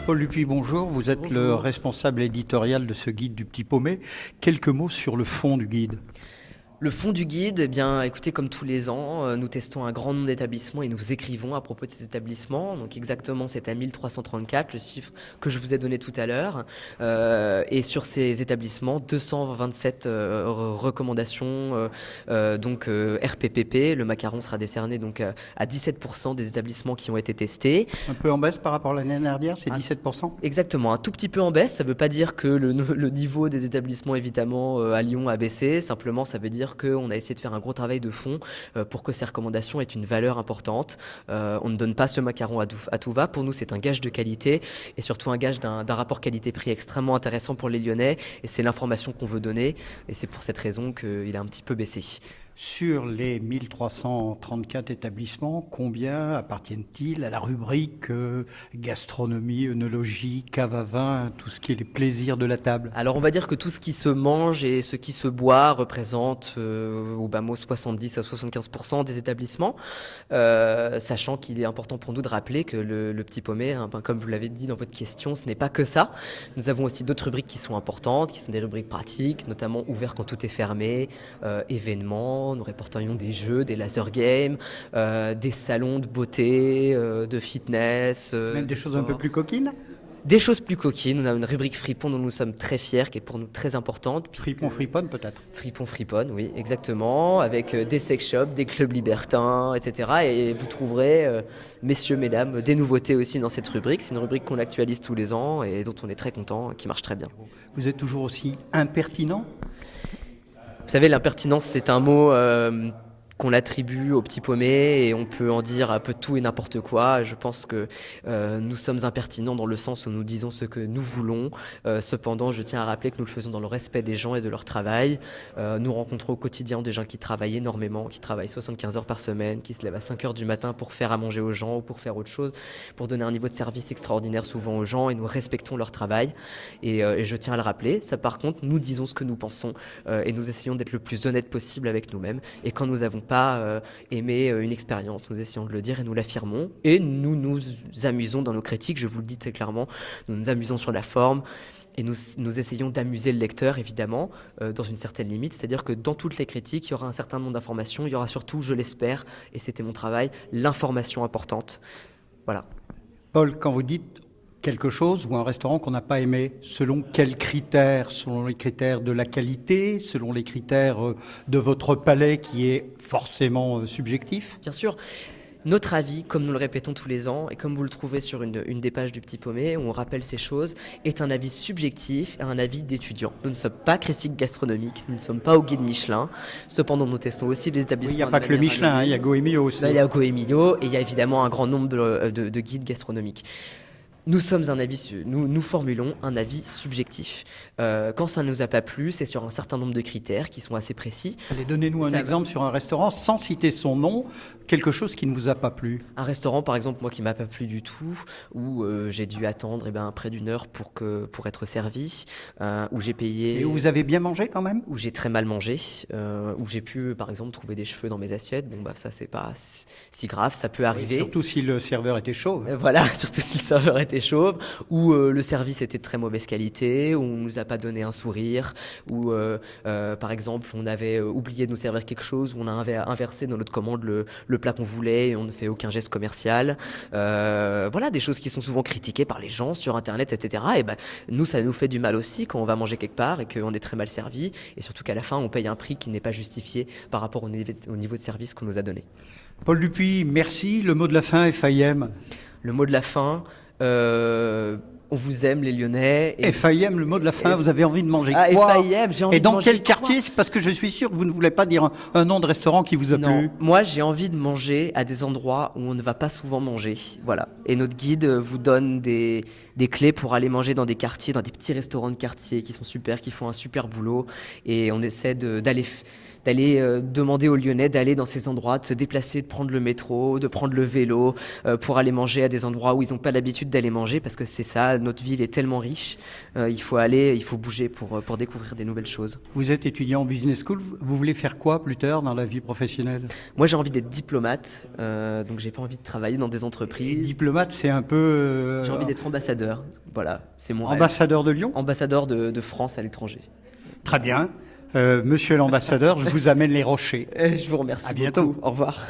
Paul Dupuis, bonjour. Vous êtes le Bonjour. responsable éditorial de ce guide du Petit Paumé. Quelques mots sur le fond du guide. Le fond du guide, eh bien, écoutez, comme tous les ans, nous testons un grand nombre d'établissements et nous écrivons à propos de ces établissements. Donc exactement, c'est à 1334, le chiffre que je vous ai donné tout à l'heure. Et sur ces établissements, 227 recommandations, RPPP. Le macaron sera décerné donc à 17% des établissements qui ont été testés. Un peu en baisse par rapport à l'année dernière, c'est Un- 17%. Exactement, un tout petit peu en baisse. Ça ne veut pas dire que le niveau des établissements, évidemment, à Lyon a baissé. Simplement, ça veut dire qu'on a essayé de faire un gros travail de fond pour que ces recommandations aient une valeur importante. On ne donne pas ce macaron à tout va. Pour nous, c'est un gage de qualité et surtout un gage d'un rapport qualité-prix extrêmement intéressant pour les Lyonnais. Et c'est l'information qu'on veut donner. Et c'est pour cette raison qu'il a un petit peu baissé. Sur les 1334 établissements, combien appartiennent-ils à la rubrique gastronomie, œnologie, cave à vin, tout ce qui est les plaisirs de la table? Alors on va dire que tout ce qui se mange et ce qui se boit représente au bas mot 70 à 75% des établissements, sachant qu'il est important pour nous de rappeler que le Petit Paumé, hein, comme vous l'avez dit dans votre question, ce n'est pas que ça. Nous avons aussi d'autres rubriques qui sont importantes, qui sont des rubriques pratiques, notamment ouvert quand tout est fermé, événements, nous répertorions des jeux, des laser games, des salons de beauté, de fitness. Même des de choses un peu sport. plus coquines? Des choses plus coquines. On a une rubrique Fripon dont nous sommes très fiers, qui est pour nous très importante. Fripon, friponne peut-être? Fripon, friponne, oui, exactement, avec des sex shops, des clubs libertins, etc. Et vous trouverez, messieurs, mesdames, des nouveautés aussi dans cette rubrique. C'est une rubrique qu'on actualise tous les ans et dont on est très content, qui marche très bien. Vous êtes toujours aussi impertinent? Vous savez, l'impertinence, c'est un mot qu'on attribue au Petit Paumé et on peut en dire un peu tout et n'importe quoi. Je pense que nous sommes impertinents dans le sens où nous disons ce que nous voulons. Cependant, je tiens à rappeler que nous le faisons dans le respect des gens et de leur travail. Nous rencontrons au quotidien des gens qui travaillent énormément, qui travaillent 75 heures par semaine, qui se lèvent à 5 heures du matin pour faire à manger aux gens ou pour faire autre chose, pour donner un niveau de service extraordinaire souvent aux gens et nous respectons leur travail. Et je tiens à le rappeler. Ça, par contre, nous disons ce que nous pensons et nous essayons d'être le plus honnête possible avec nous-mêmes. Et quand nous avons pas aimé une expérience, nous essayons de le dire et nous l'affirmons. Et nous nous amusons dans nos critiques, je vous le dis très clairement, nous nous amusons sur la forme. Et nous essayons d'amuser le lecteur, évidemment, dans une certaine limite. C'est-à-dire que dans toutes les critiques, il y aura un certain nombre d'informations. Il y aura surtout, je l'espère, et c'était mon travail, l'information importante. Voilà. Paul, quand vous dites quelque chose ou un restaurant qu'on n'a pas aimé, selon quels critères? Selon les critères de la qualité, selon les critères de votre palais qui est forcément subjectif? Bien sûr, notre avis, comme nous le répétons tous les ans, et comme vous le trouvez sur une des pages du Petit Paumé, où on rappelle ces choses, est un avis subjectif et un avis d'étudiant. Nous ne sommes pas critiques gastronomiques, nous ne sommes pas au guide Michelin. Cependant, nous testons aussi les Oui, établissements. il n'y a pas que le Michelin, il y a Goemio aussi. Il y a Goemio et il y a évidemment un grand nombre de guides gastronomiques. Nous formulons un avis subjectif. Quand ça ne nous a pas plu, c'est sur un certain nombre de critères qui sont assez précis. Allez, donnez-nous un Ça va. exemple sur un restaurant sans citer son nom, quelque chose qui ne vous a pas plu. Un restaurant, par exemple, moi qui m'a pas plu du tout, où j'ai dû attendre près d'une heure pour être servi, où j'ai payé, Et où vous avez bien mangé quand même? où j'ai très mal mangé, où j'ai pu, par exemple, trouver des cheveux dans mes assiettes. Bon, ça c'est pas si grave, ça peut arriver. Surtout si le serveur était chaud. Voilà, surtout si le serveur était chauve, ou le service était de très mauvaise qualité, ou on nous a pas donné un sourire, ou par exemple on avait oublié de nous servir quelque chose, ou on a inversé dans notre commande le plat qu'on voulait et on ne fait aucun geste commercial. Voilà, des choses qui sont souvent critiquées par les gens sur Internet, etc. Et nous, ça nous fait du mal aussi quand on va manger quelque part et qu'on est très mal servi, et surtout qu'à la fin on paye un prix qui n'est pas justifié par rapport au niveau de service qu'on nous a donné. Paul Dupuis, merci. Le mot de la fin, FAIM. Le mot de la fin, on vous aime les Lyonnais. FAIM, le mot de la fin, vous avez envie de manger Ah, quoi? FAIM, j'ai envie Et de dans manger quel quoi? quartier? C'est parce que je suis sûr que vous ne voulez pas dire un nom de restaurant qui vous a Non, plu. moi j'ai envie de manger à des endroits où on ne va pas souvent manger. Voilà. Et notre guide vous donne des clés pour aller manger dans des quartiers, dans des petits restaurants de quartier qui sont super, qui font un super boulot. Et on essaie d'aller demander aux Lyonnais d'aller dans ces endroits, de se déplacer, de prendre le métro, de prendre le vélo pour aller manger à des endroits où ils n'ont pas l'habitude d'aller manger, parce que c'est ça, notre ville est tellement riche, il faut bouger pour découvrir des nouvelles choses. Vous êtes étudiant en business school, vous voulez faire quoi plus tard dans la vie professionnelle? Moi, j'ai envie d'être diplomate, donc j'ai pas envie de travailler dans des entreprises. Diplomate, c'est un peu... J'ai envie d'être ambassadeur, voilà, c'est mon rêve. ambassadeur de Lyon? Ambassadeur de France à l'étranger. Très bien. Monsieur l'ambassadeur, je vous amène les rochers. Je vous remercie. À bientôt. Beaucoup. Au revoir.